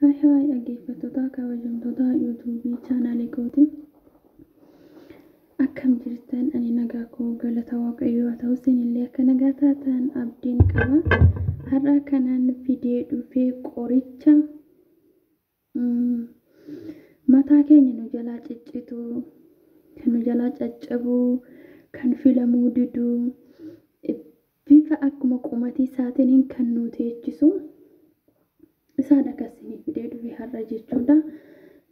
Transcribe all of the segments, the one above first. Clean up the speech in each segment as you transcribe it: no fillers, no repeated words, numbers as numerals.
Hai hai dhaggeeffattoota kabajamtoota YouTube chaanaalii kooti. Akkam jirtan? Ani nagaa koo galata Waaqayyoo haa ta'u, isinillee akka nagaa taatan abdiin qaba. Har'a kanaan fidee dhufee qoricha mataa keenya nu jalaa ciccitu, kan nu jalaa caccabu, kan filamuu didu, bifa akkuma qumatii isaatiin kan nu teechisu isaan akkasiin fidee dhufee har'a jechuudha.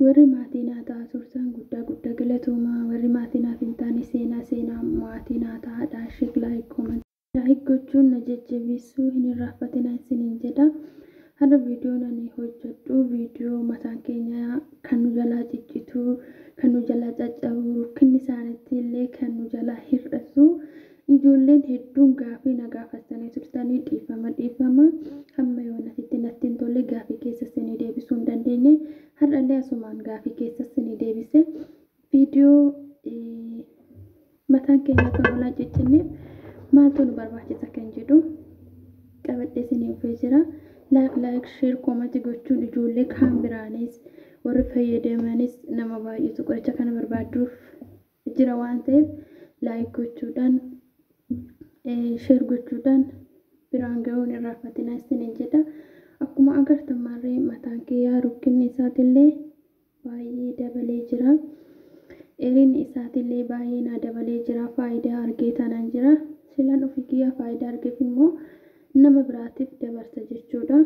Warri maatii naa ta'aa turtan guddaa galatoomaa, warri maatii naaf hin taane seenaa maatii naa ta'aadha. Laayik gochuun na jajjabeessuu hin irraanfatinaa isiniin jedha. Har'a viidiyoon ani hojjedhu viidiyoo mataan keenya kan nu jalaa ciccitu, kan nu jalaa caccabu, rukkinni isaaniitti illee kan nu jalaa hir'atu. Ijoolleen hedduun gaafii na gaafatanii turtanii dhiifama hamma yoonasitti natti hin tolle gaafii keessa isinii deebisuu hin dandeenye. Har'allee asumaan gaafii keessa isinii deebise. Viidiyoo mataan keenya kan jalaa ciccinneef maaltu nu barbaachisa kan jedhu qabadhee isinii dhufee jira. Laayik sheer koomenti gochuun ijoollee kaan biraanis warri fayyadamanis nama baay'eetu qoricha kana barbaaduuf jira waan ta'eef laayik gochuudhaan sheer gochuudhaan biraan ga'uun irraanfatinaa isiniin jedha. Akkuma agartan maarree mataan kiyyaa rukkinni isaatillee baay'ee dabalee jira. Dheerinni isaatillee baay'ee na dabalee jira. Faayidaa argee tanaan jira. Silaan ofii kiyyaa faayidaa argeef immoo nama biraatiif dabarsa jechuudha.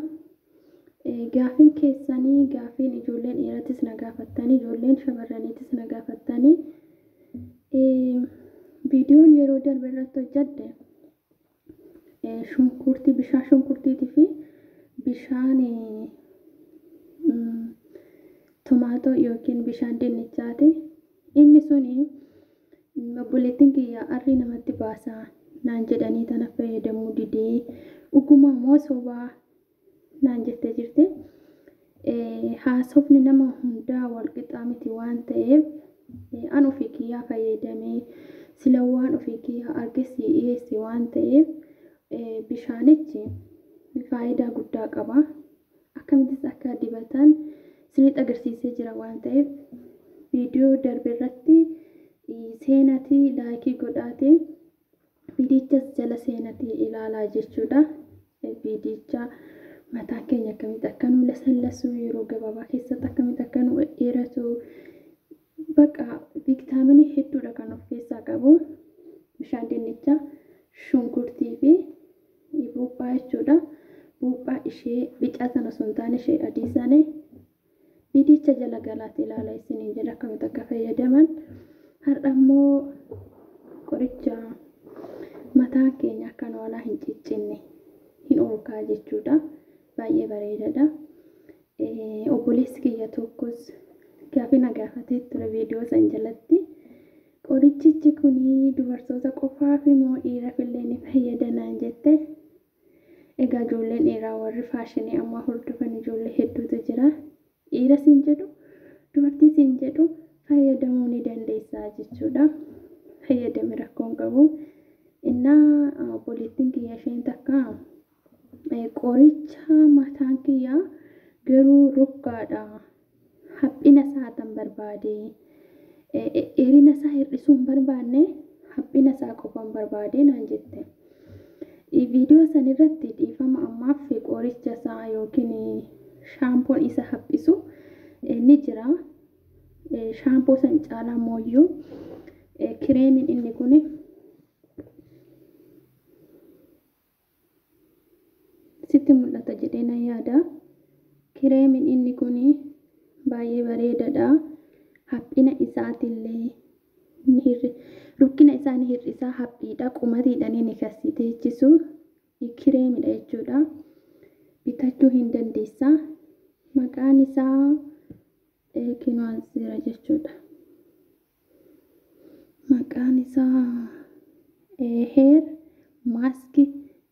Gaafiin keessanii gaafiin ijoolleen dhiiratis na gaafattanii, ijoolleen shamarraniitis na gaafattanii. Viidiyoon yeroo darbe irratti hojjedhe shunkurtii, bishaan shunkurtiitii fi bishaan tomaatoo yookiin bishaan dinnichaati. Inni suni obboleettiin kiyya arrii namatti baasaa naan jedhanii tana fayyadamuu didee dhuguma moo sobaa naan jettee jirti. Haasofni nama hundaa wal qixaa miti waan ta'eef an ofii kiyyaa fayyadamee sila waan ofii kiyyaa argisiis dhiyeesse waan ta'eef bishaanichi faayidaa guddaa qaba. Akkamittis akka dibatan isinitti agarsiisee jira waan ta'eef viidiyoo darbe irratti seenatii laayikii godhaatee viidichas jala seenatii ilaalaa jechuudha. Viidicha mataan keenya akkamitti akka nu lasallasu, yeroo gabaabaa keessatti akkamitti akka nu dheeratu, bakka viitaaminii hedduudha kan of keessaa qabu. Bishaan dinnichaa, shunkurtii fi buuphaa jechuudha. Buuphaa ishee bicaa sana osoo hin taane ishee adii sana viidicha jala galaatti ilaalaa isiniin jedha akkamitti akka fayyadaman. Har'a immoo qoricha mataa keenya akka nu walaa hin ciccinne hin urkaa jechuudha. Baay'ee bareedaadha. Obboleessi kiyya tokkos gaafii na gaafatee ture viidiyoo san jalatti. Qorichichi kuni dubartoota qofaaf moo dhiiraaf illee ni fayyadanaan jette. Egaa ijoolleen dhiiraa warri faashinii amma hordofan ijoollee hedduutu jira. Dhiira siin jedhu, dubartii siin jedhu fayyadamuu ni dandeessaa jechuudha. Fayyadame rakkoo hin qabu. Innaa obboleettiin kiyya isheen takka qoricha mataan kiyyaa garuu rukkaadha. Haphina isaa tan barbaade. Dheerina isaa hir'isuu hin barbaanne haphina isaa qofaan barbaade naan jette. Viidiyoo san irratti dhiifama ammaaf qoricha isaa yookiin shaampoon isa haphisu ni jira. Shaampoo san caalaa mooyyuu kireemiin inni kun sitti mul'ata jedhee nan yaada. Kireemiin inni kun baay'ee bareedaadha. Haphina isaatillee rukkina isaa ni hir'isaa, haphiidha, qumatiidhaan ni teechisu. Kireemidha jechuudha. Bitachuu hin dandeessa. Maqaan isaa kinoansiira jechuudha. Maqaan isaa heer maaskii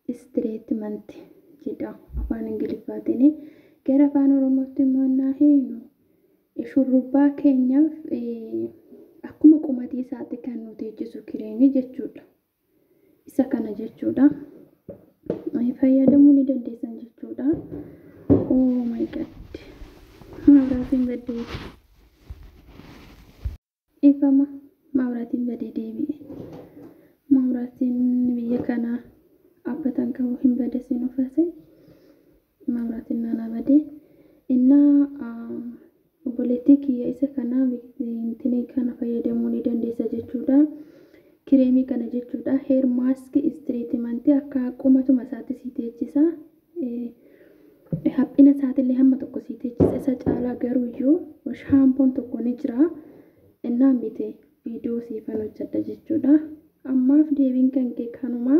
istireetment jedha afaan Ingiliffaatiin. Gara afaan Oromootti immoo naa heenu shurrubbaa keenyaaf akkuma qumatii isaatti kan nu teechisu kireemii jechuudha. Isa kana jechuudha. Fayyadamuu ni dandeessan jechuudha. Oh my god. maawuraatiin badee ifama maawuraatiin badee deebi'e. Maawuraatiin biyya kanaa abbatan qabu hin badesin ufate maawuraatiin naannaa badee innaa obboleettii kiyya isa kanaa bittinii kana fayyadamuu ni dandeessa jechuudha. Kireemii kana jechuudha. Heer maaskii istiriitimantii akka qumatuma isaatti si teechisa. Haphina isaatillee hamma tokko si teechisa. Isa caalaa garuu iyyuu shaampoon tokko ni jira. Innaan bite viidiyoo siifan hojjedha jechuudha. Ammaaf deebiin kan kee kanuma.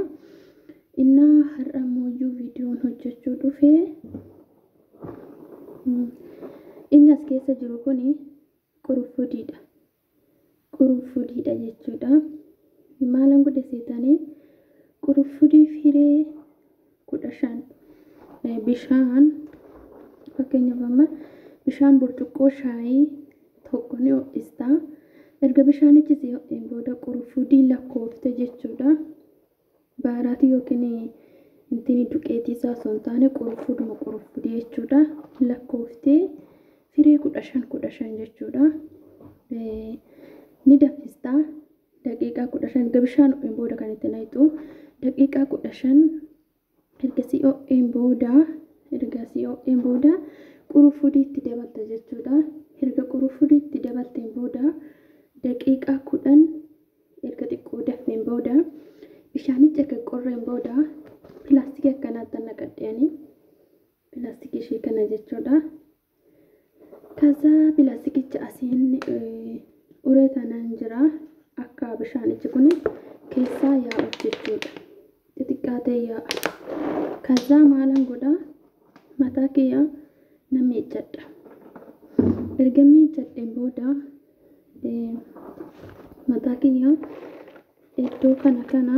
Innaa har'a immoo viidiyoon hojjechuu dhufee inni as keessa jiru kuni qurufudiidha. Qurufudiidha jechuudha. Maalan godhe seetanii qurufudii firee 15 bishaan fakkeenyaaf amma bishaan burcuqqoo shaayii tokko ni ho'ista. Erga bishaanichi si ho'een booda qurufudii lakkoofte jechuudha. Baaraati yookiin intini duqeetii isaa osoo hin taane qurufuduma qurufudii jechuudha. Lakkooftee firee 15 jechuudha. Ni danfista. Daqiiqaa 15 erga bishaan ho'een booda kan itti naqxu. Daqiiqaa 15 erga si ho'een booda qurufudii itti dabalta jechuudha. Erga qurufudii itti dabalteen booda daqiiqaa 10 erga xiqqoo dafeen booda bishaanicha erga qorreen booda pilaastikii akkanaatti naqadheeni. Pilaastikii ishee kana jechuudha. Kaza pilaastikicha asiin uree tanaan jira. Akka bishaanichi kun keessaa yaa'u jechuudha. Xixiqqaatee yaa'a. Kaza maalan godha mataa kiyya nan miiccadha. Erga miiccadheen booda mataa kiyya iddoo kana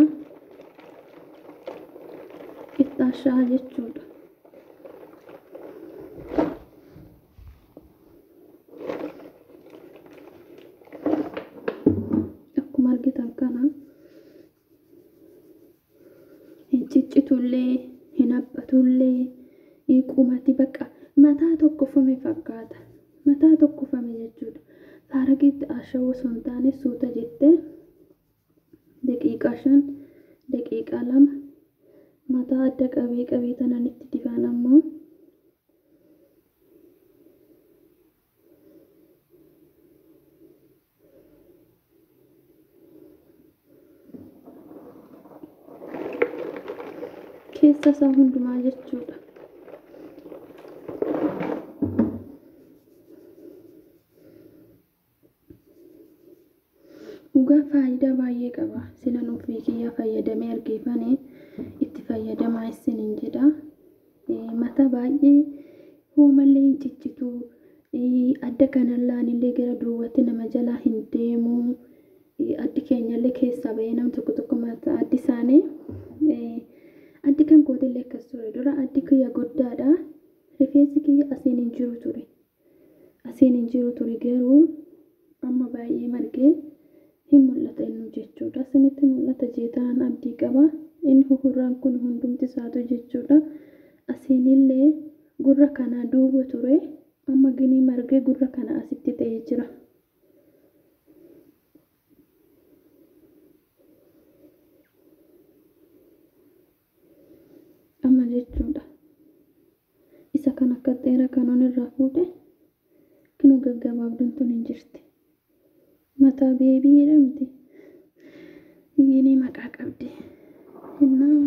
qixxaashaa jechuudha. Akkuma argitan kana hin ciccitullee hin haphatullee qumati bakka mataa tokkofame fakkaata. Mataa tokkofame jechuudha. Faaragiitti ashawoo osoo hin taane suuta jettee daqiiqaa 5 daqiiqaa 2 mataa adda qabee tanaan itti dibaan ammoo keessa isaa hundumaa jechuudha. Dhugaa faayidaa baay'ee qaba. Silan ofii kiyya fayyadamee argeeffane itti fayyadamaa isiniin jedha. Mataa baay'ee hoomallee hin ciccitu. Adda kanallaan illee gara duubatti nama jalaa hin deemu. Addi keenyallee keessaa bahee nam tokko mataa addi isaanii addi kan kootillee akkas ture. Dura addi kiyya guddaadha. Rifeensi kiyya asiin hin jiru ture garuu amma baay'ee margee hin mul'ata inni jechuudha. Sinitti mul'ata jeetaan abdii qaba. Inni huhurraan kun hundumti isaatu jechuudha. Asiinillee gurra kana duuba ture. Amma ginii margee gurra kana asitti ta'ee jira. Amma jechuudha. Isa kan akka dheeraa kanuun irraa fuudhe kinuu gaggabaabduun tun hin jirti. Mataa beebii jedhamti. Ginii maqaa qabdi. Innaa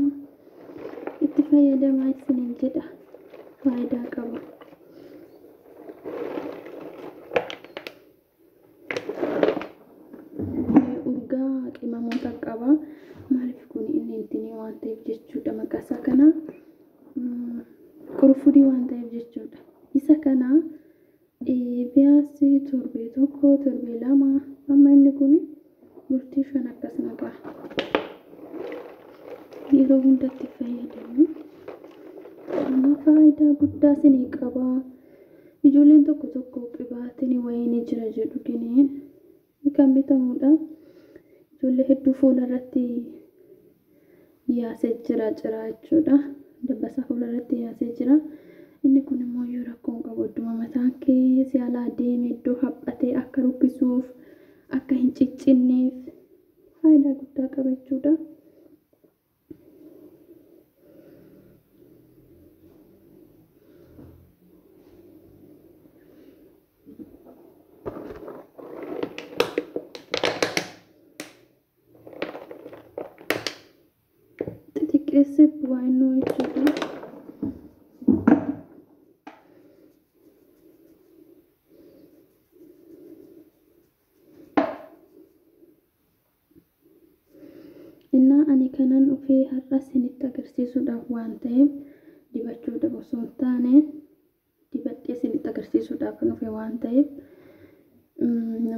itti fayyadamaa isiniin jedha. Faayidaa qaba. Urgaa qimamoota qaba. Maaliif kun inni intini waan ta'eef jechuudha. Maqaa isaa kana qurufudii waan ta'eef jechuudha. Isa kana biyaasii torbee tokko torbee 2 amma inni kun murtii 5 akkas naqa. Yeroo hundatti fayyadamu. Amma faayidaa guddaa isinii qaba. Ijoolleen tokko qibaatiin wayinii jira jedhu giniin kan bitamudha. Ijoollee hedduu fuula irratti yaasee jira jechuudha. Dabbasaa fuula irratti yaasee jira. Inni kun immoo yoo rakkoon qabu idduma mataan kee qilleensi alaa deemee iddoo haphatee akka rukkisuuf akka hin ciccinneef faayidaa guddaa qaba jechuudha. Xixiqqeessee bu'aa innoo jechuudha. Innaa ani kanan dhufee har'a isinitti agarsiisuudhaaf waan ta'eef dibachuudhaaf osoo hin taane dibadhee isinitti agarsiisuudhaaf kan dhufe waan ta'eef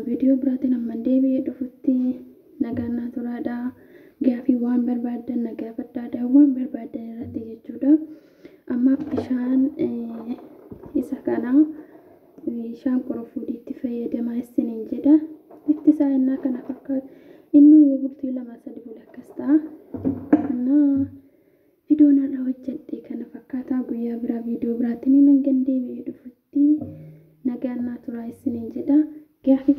viidiyoo biraatiin amman deebi'ee dhufutti nagaan naa turaadhaa. Gaafii waan barbaadan na gaafadhaa waan barbaadan irratti jechuudha. Amma bishaan isa kana bishaan qorufuudhiitti fayyadamaa isiniin jedha. Bifti isaa innaa kana fakkaata. Inni yoo bultii 2-3 bule akkas ta'a. Viidiyoo narraa hojjedhee kana fakkaataa guyyaa biraa viidiyoo biraatiin nan deebi'ee dhufutti nagaan naa turaa isiniin jedha. Gaafii